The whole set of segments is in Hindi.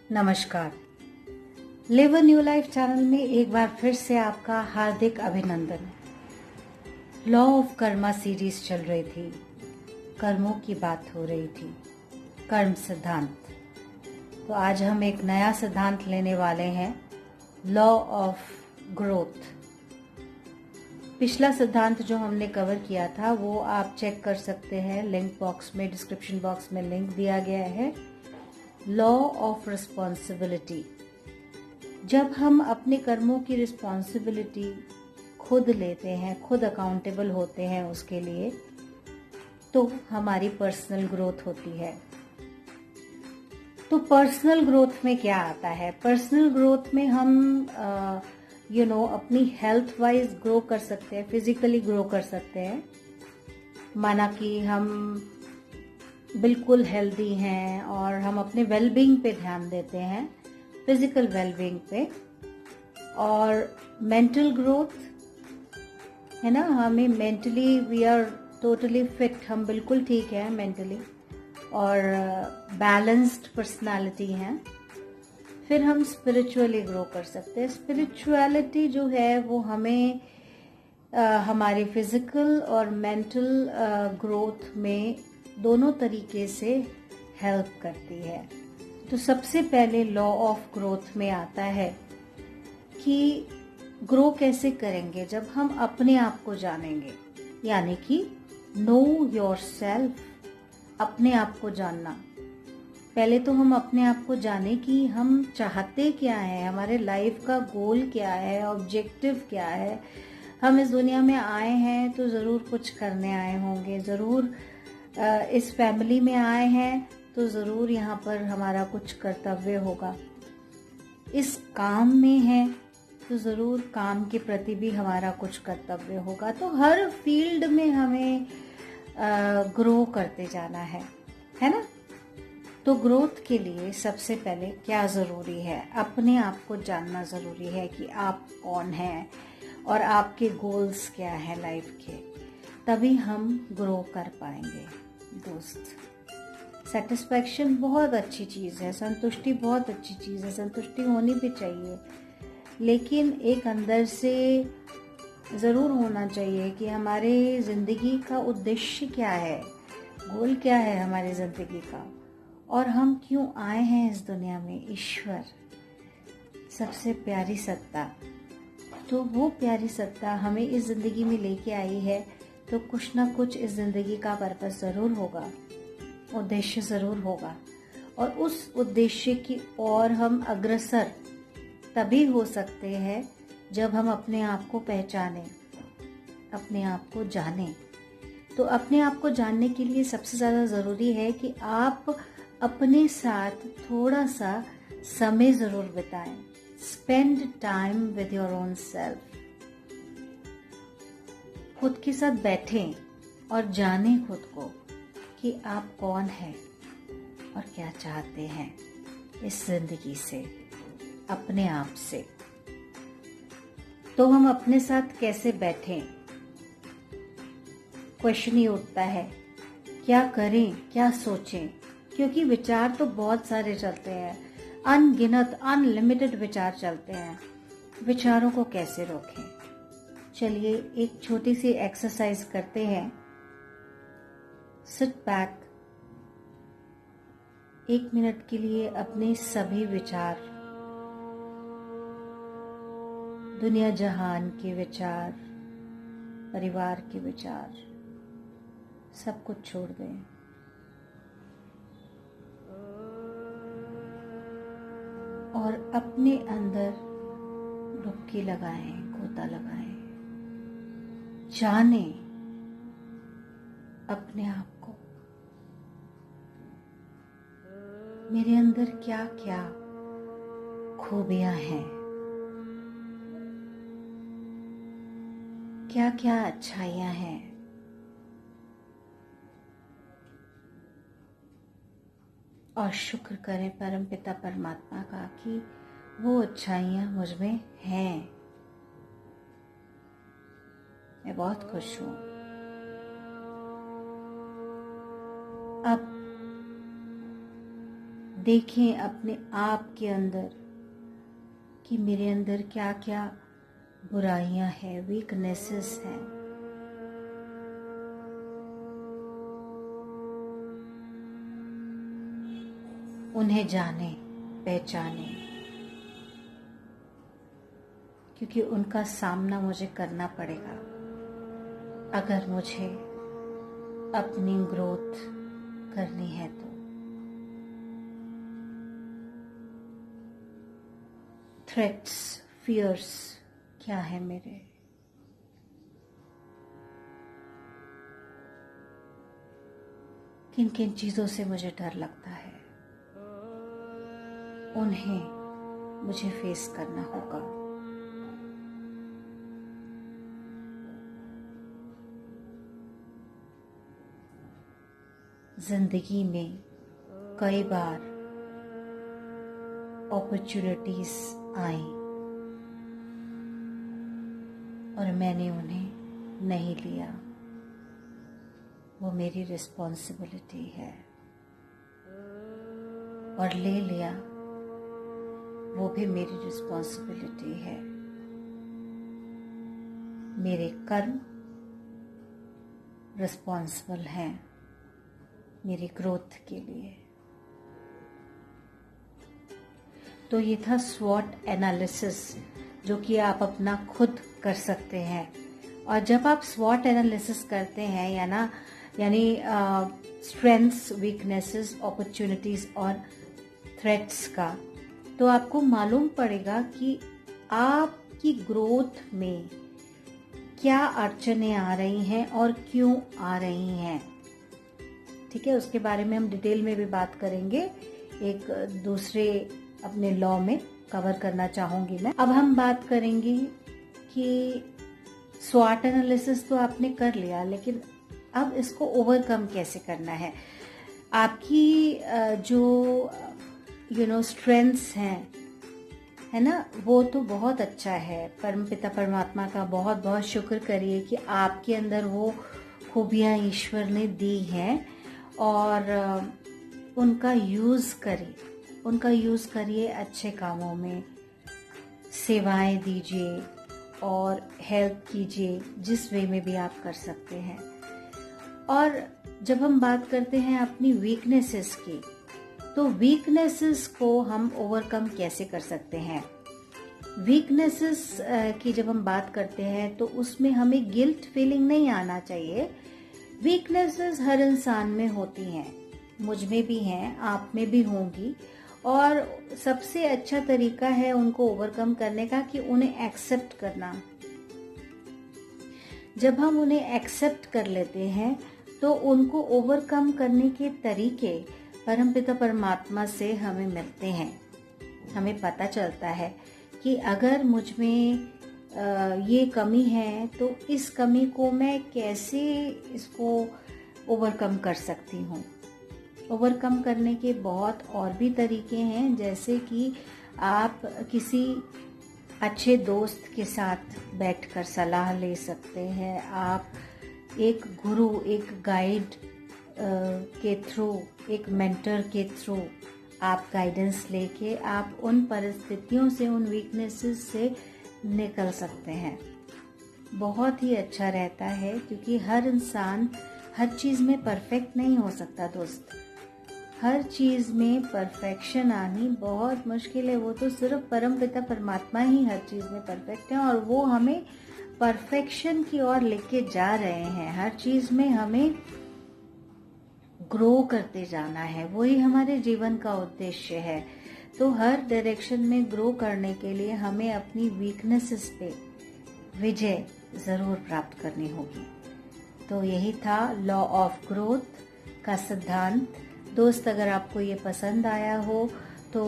नमस्कार। Live a new life channel में एक बार फिर से आपका हार्दिक अभिनंदन। लॉ ऑफ कर्मा सीरीज चल रही थी, कर्मों की बात हो रही थी, कर्म सिद्धांत। तो आज हम एक नया सिद्धांत लेने वाले हैं, लॉ ऑफ ग्रोथ। पिछला सिद्धांत जो हमने कवर किया था वो आप चेक कर सकते हैं, लिंक बॉक्स में, डिस्क्रिप्शन बॉक्स में लिंक दिया गया है। Law of responsibility. जब हम अपने कर्मों की रिस्पॉन्सिबिलिटी खुद लेते हैं, खुद अकाउंटेबल होते हैं उसके लिए, तो हमारी पर्सनल ग्रोथ होती है। तो पर्सनल ग्रोथ में क्या आता है? पर्सनल ग्रोथ में हम अपनी हेल्थ वाइज ग्रो कर सकते हैं, फिजिकली ग्रो कर सकते हैं। माना कि हम बिल्कुल हेल्दी हैं और हम अपने वेलबींग पे ध्यान देते हैं, फिजिकल वेलबींग पे। और मेंटल ग्रोथ है ना, हमें mentally we are totally fit, हम बिल्कुल ठीक हैं मेंटली और बैलेंस्ड पर्सनालिटी हैं। फिर हम स्पिरिचुअली ग्रो कर सकते हैं। स्पिरिचुअलिटी जो है वो हमें हमारे फिजिकल और मेंटल ग्रोथ में दोनों तरीके से हेल्प करती है। तो सबसे पहले लॉ ऑफ ग्रोथ में आता है कि ग्रो कैसे करेंगे? जब हम अपने आप को जानेंगे, यानी कि नो योर सेल्फ, अपने आप को जानना। पहले तो हम अपने आप को जाने कि हम चाहते क्या है, हमारे लाइफ का गोल क्या है, ऑब्जेक्टिव क्या है। हम इस दुनिया में आए हैं तो ज़रूर कुछ करने आए होंगे, ज़रूर इस फैमिली में आए हैं तो ज़रूर यहाँ पर हमारा कुछ कर्तव्य होगा। इस काम में है तो ज़रूर काम के प्रति भी हमारा कुछ कर्तव्य होगा। तो हर फील्ड में हमें ग्रो करते जाना है ना। तो ग्रोथ के लिए सबसे पहले क्या ज़रूरी है? अपने आप को जानना ज़रूरी है कि आप कौन हैं और आपके गोल्स क्या हैं लाइफ के। तभी हम ग्रो कर पाएंगे दोस्त। सेटिस्फैक्शन बहुत अच्छी चीज़ है, संतुष्टि बहुत अच्छी चीज़ है, संतुष्टि होनी भी चाहिए, लेकिन एक अंदर से ज़रूर होना चाहिए कि हमारे ज़िंदगी का उद्देश्य क्या है, गोल क्या है हमारी ज़िंदगी का, और हम क्यों आए हैं इस दुनिया में। ईश्वर सबसे प्यारी सत्ता, तो वो प्यारी सत्ता हमें इस ज़िंदगी में लेके आई है, तो कुछ ना कुछ इस ज़िंदगी का पर्पस ज़रूर होगा, उद्देश्य ज़रूर होगा। और उस उद्देश्य की ओर हम अग्रसर तभी हो सकते हैं जब हम अपने आप को पहचानें, अपने आप को जानें। तो अपने आप को जानने के लिए सबसे ज़्यादा ज़रूरी है कि आप अपने साथ थोड़ा सा समय ज़रूर बिताएं। Spend time with your own self. खुद के साथ बैठें और जानें खुद को कि आप कौन हैं और क्या चाहते हैं इस जिंदगी से, अपने आप से। तो हम अपने साथ कैसे बैठें? क्वेश्चन ये उठता है, क्या करें, क्या सोचें? क्योंकि विचार तो बहुत सारे चलते हैं, अनगिनत अनलिमिटेड विचार चलते हैं। विचारों को कैसे रोकें? चलिए एक छोटी सी एक्सरसाइज करते हैं। सिट बैक, 1 मिनट के लिए अपने सभी विचार, दुनिया जहान के विचार, परिवार के विचार, सब कुछ छोड़ दें। और अपने अंदर डुबकी लगाएं, गोता लगाएं, जानें अपने आप को। मेरे अंदर क्या क्या खूबियां हैं, क्या क्या अच्छाइयां हैं। और शुक्र करें परमपिता परमात्मा का कि वो अच्छाइयां मुझ में हैं। मैं बहुत खुश हूं। अब देखें अपने आप के अंदर कि मेरे अंदर क्या क्या बुराइयां हैं, वीकनेसेस हैं। उन्हें जाने, पहचाने, क्योंकि उनका सामना मुझे करना पड़ेगा अगर मुझे अपनी ग्रोथ करनी है तो। थ्रेट्स, फियर्स क्या है मेरे, किन किन चीजों से मुझे डर लगता है, उन्हें मुझे फेस करना होगा। जिंदगी में कई बार अपॉर्चुनिटीज आई और मैंने उन्हें नहीं लिया, वो मेरी रिस्पॉन्सिबिलिटी है। और ले लिया, वो भी मेरी रिस्पॉन्सिबिलिटी है। मेरे कर्म रिस्पॉन्सिबल हैं मेरी ग्रोथ के लिए। तो ये था स्वॉट एनालिसिस, जो कि आप अपना खुद कर सकते हैं। और जब आप स्वॉट एनालिसिस करते हैं यानी स्ट्रेंथ्स, वीकनेसेस, अपॉर्चुनिटीज और थ्रेट्स का, तो आपको मालूम पड़ेगा कि आपकी ग्रोथ में क्या अड़चनें आ रही हैं और क्यों आ रही हैं। ठीक है, उसके बारे में हम डिटेल में भी बात करेंगे, एक दूसरे अपने लॉ में कवर करना चाहूंगी मैं। अब हम बात करेंगे कि स्वॉट एनालिसिस तो आपने कर लिया, लेकिन अब इसको ओवरकम कैसे करना है। आपकी जो स्ट्रेंथ्स हैं, है ना, वो तो बहुत अच्छा है। परमपिता परमात्मा का बहुत बहुत शुक्र करिए कि आपके अंदर वो खूबियां ईश्वर ने दी हैं और उनका यूज करिए अच्छे कामों में, सेवाएं दीजिए और हेल्प कीजिए जिस वे में भी आप कर सकते हैं। और जब हम बात करते हैं अपनी वीकनेसेस की, तो वीकनेसेस को हम ओवरकम कैसे कर सकते हैं। वीकनेसेस की जब हम बात करते हैं तो उसमें हमें गिल्ट फीलिंग नहीं आना चाहिए। वीकनेसेस हर इंसान में होती हैं, मुझ में भी हैं, आप में भी होंगी, और सबसे अच्छा तरीका है उनको ओवरकम करने का कि उन्हें एक्सेप्ट करना। जब हम उन्हें एक्सेप्ट कर लेते हैं तो उनको ओवरकम करने के तरीके परमपिता परमात्मा से हमें मिलते हैं। हमें पता चलता है कि अगर मुझ में ये कमी है तो इस कमी को मैं कैसे इसको ओवरकम कर सकती हूँ। ओवरकम करने के बहुत और भी तरीके हैं, जैसे कि आप किसी अच्छे दोस्त के साथ बैठकर सलाह ले सकते हैं। आप एक गुरु, एक गाइड के थ्रू, एक मेंटर के थ्रू आप गाइडेंस लेके आप उन परिस्थितियों से, उन वीकनेसेस से निकल सकते हैं। बहुत ही अच्छा रहता है, क्योंकि हर इंसान हर चीज में परफेक्ट नहीं हो सकता दोस्त। हर चीज में परफेक्शन आनी बहुत मुश्किल है। वो तो सिर्फ परमपिता परमात्मा ही हर चीज में परफेक्ट है, और वो हमें परफेक्शन की ओर लेके जा रहे हैं। हर चीज में हमें ग्रो करते जाना है, वही हमारे जीवन का उद्देश्य है। तो हर डायरेक्शन में ग्रो करने के लिए हमें अपनी वीकनेसेस पे विजय जरूर प्राप्त करनी होगी। तो यही था लॉ ऑफ ग्रोथ का सिद्धांत। दोस्त, अगर आपको ये पसंद आया हो तो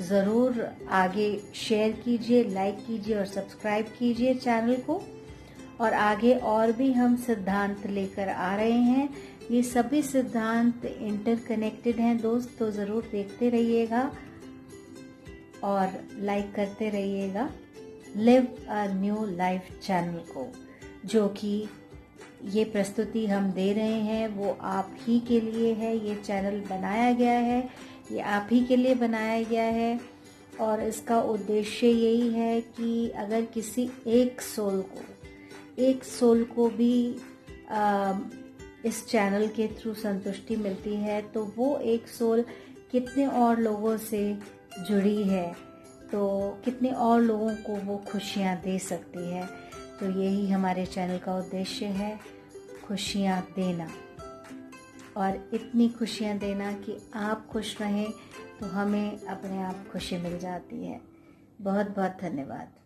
ज़रूर आगे शेयर कीजिए, लाइक कीजिए और सब्सक्राइब कीजिए चैनल को। और आगे और भी हम सिद्धांत लेकर आ रहे हैं। ये सभी सिद्धांत इंटरकनेक्टेड हैं दोस्त, तो ज़रूर देखते रहिएगा और लाइक करते रहिएगा live a new life channel को, जो कि ये प्रस्तुति हम दे रहे हैं वो आप ही के लिए है। ये चैनल बनाया गया है ये आप ही के लिए बनाया गया है और इसका उद्देश्य यही है कि अगर किसी एक सोल को भी इस चैनल के थ्रू संतुष्टि मिलती है तो वो एक सोल कितने और लोगों से जुड़ी है, तो कितने और लोगों को वो खुशियाँ दे सकती है। तो यही हमारे चैनल का उद्देश्य है, खुशियाँ देना, और इतनी खुशियाँ देना कि आप खुश रहें तो हमें अपने आप खुशी मिल जाती है। बहुत बहुत धन्यवाद।